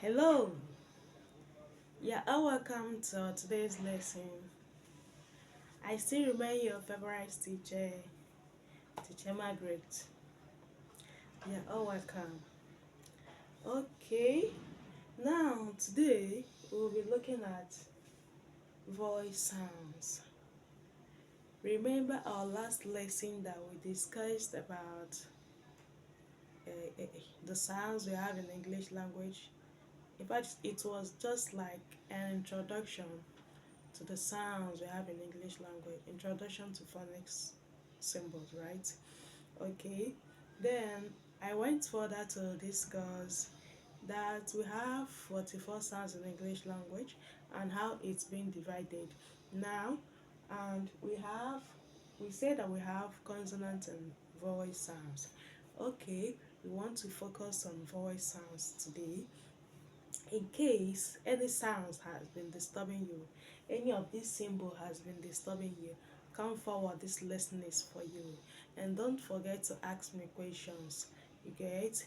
Hello, welcome to today's lesson. I still remain your favorite teacher, Teacher Margaret. Welcome. Okay, now today we'll be looking at voice sounds. Remember our last lesson that we discussed about uh, uh, the sounds we have in English language? In fact, it was just like an introduction to the sounds we have in English language, introduction to phonics symbols, right? Okay, then I went further to discuss that we have 44 sounds in English language and how it's been divided now. And we say that we have consonant and voice sounds. Okay, we want to focus on voice sounds today. In case any sounds has been disturbing you, any of this symbol has been disturbing you, come forward, this lesson is for you. And don't forget to ask me questions. You get?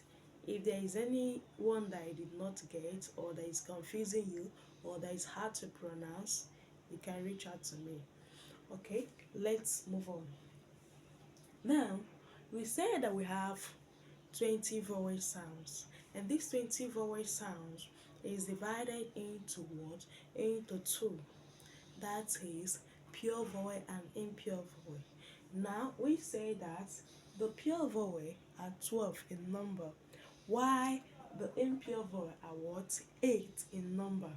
If there is any one that I did not get, or that is confusing you, or that is hard to pronounce, you can reach out to me. Okay, let's move on. Now, we said that we have 20 vowel sounds, and these 20 vowel sounds is divided into what? Into two. That is pure vowel and impure vowel. Now we say that the pure vowel are 12 in number, while the impure vowel are what? 8 in number.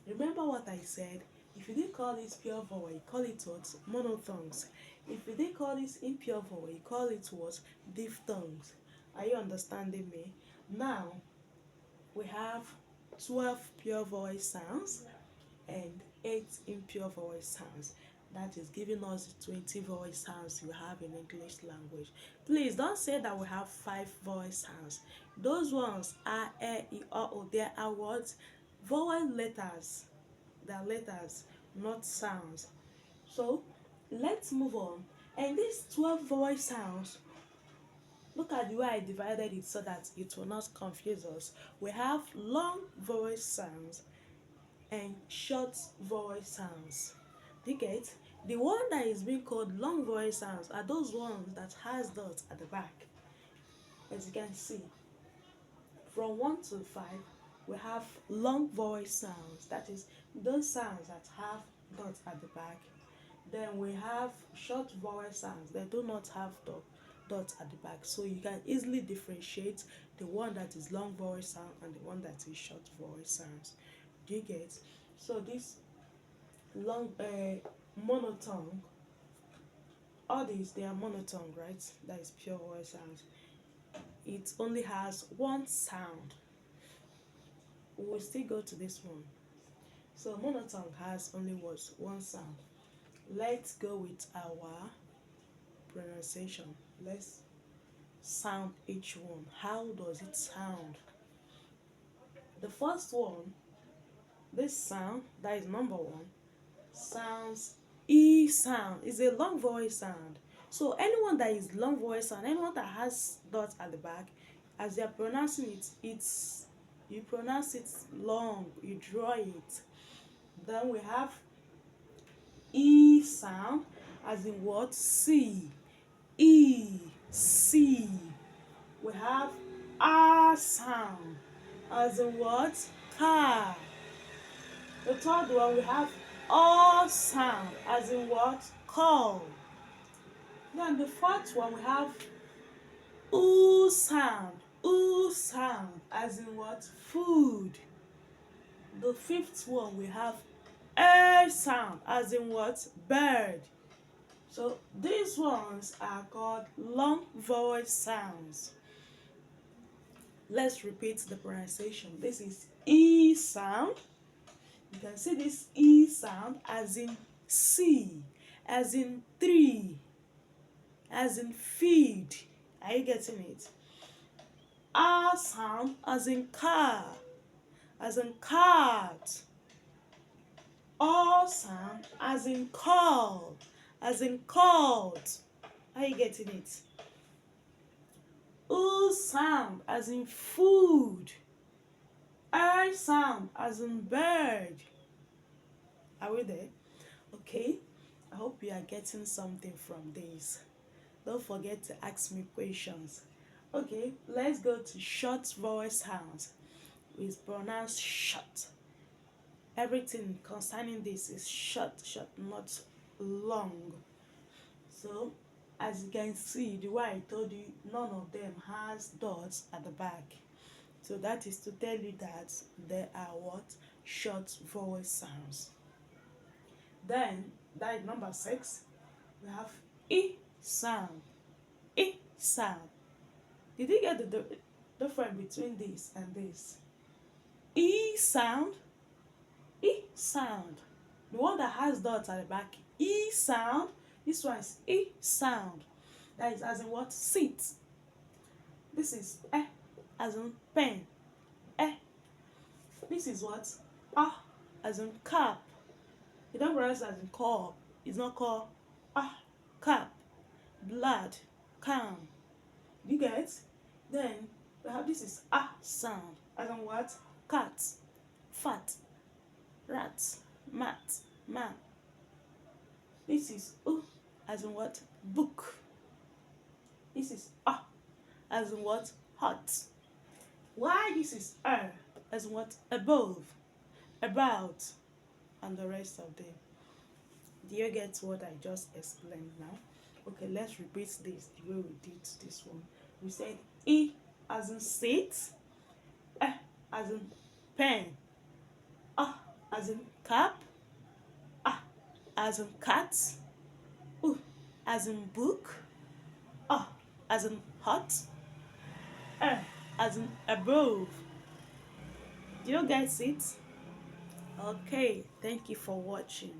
Remember what I said? If you did call this pure vowel, you call it what? Monophthongs. If you did call this impure vowel, you call it what? Diphthongs. Are you understanding me? Now, we have 12 pure vowel sounds and 8 impure vowel sounds. That is giving us 20 vowel sounds you have in English language. Please don't say that we have 5 vowel sounds. Those ones are o. They are what? Vowel letters. They are letters, not sounds. So let's move on. And these 12 vowel sounds, look at the way I divided it so that it will not confuse us. We have long vowel sounds and short vowel sounds. Do you get? The one that is being called long vowel sounds are those ones that has dots at the back. As you can see, from 1 to 5, we have long vowel sounds. That is those sounds that have dots at the back. Then we have short vowel sounds. They do not have dots at the back. So you can easily differentiate the one that is long vowel sound and the one that is short vowel sounds. Do you get? So this long monotongue, all these they are monotongue, right? That is pure vowel sounds. It only has one sound. We will still go to this one. So monotongue has only one sound. Let's go with our pronunciation. Let's sound each one. How does it sound? The first one, this sound, that is number 1, sounds E sound. It's a long vowel sound. So anyone that is long vowel sound, anyone that has dots at the back, as you are pronouncing it, you pronounce it long, you draw it. Then we have E sound, as in what? C. E, C. We have R sound, as in what? Car. The third one, we have O sound, as in what? Call. Then the fourth one, we have U sound, as in what? Food. The fifth one, we have A sound, as in what? Bird. So these ones are called long vowel sounds. Let's repeat the pronunciation. This is E sound. You can see this E sound as in C, as in tree, as in feed. Are you getting it? R sound as in car, as in cart. O sound as in call, as in called. Are you getting it? U sound as in food. I sound as in bird. Are we there? Okay. I hope you are getting something from this. Don't forget to ask me questions. Okay, let's go to short vowel sounds. It's pronounced short. Everything concerning this is short, short, not long. So, as you can see, the way I told you, none of them has dots at the back. So that is to tell you that there are what? Short vowel sounds. Then, that is number 6. We have E sound. E sound. Did you get the difference between this and this? E sound, E sound. The one that has dots at the back, E sound. This one is E sound. That is as in what? Sit. This is as in pen. Eh. This is what? Ah as in cap. You don't pronounce as in cup. It's not called cap. Blood. Calm. You get? Then we have this is sound. As in what? Cat. Fat. Rat. Mat. Man. This is as in what? Book. This is as in what? Hot. Why this is as in what? Above. About. And the rest of them. Do you get what I just explained now? Okay, let's repeat this the way we did this one. We said E as in sit, as in pen, as in cap, as in cat, as in book, as in hot, as in above. Do you guys see it? Okay, thank you for watching.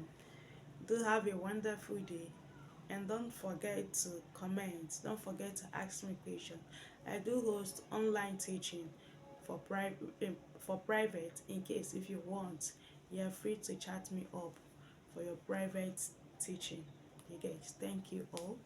Do have a wonderful day. And don't forget to comment. Don't forget to ask me questions. I do host online teaching for private. In case if you want, you are free to chat me up for your private teaching. You guys, thank you all.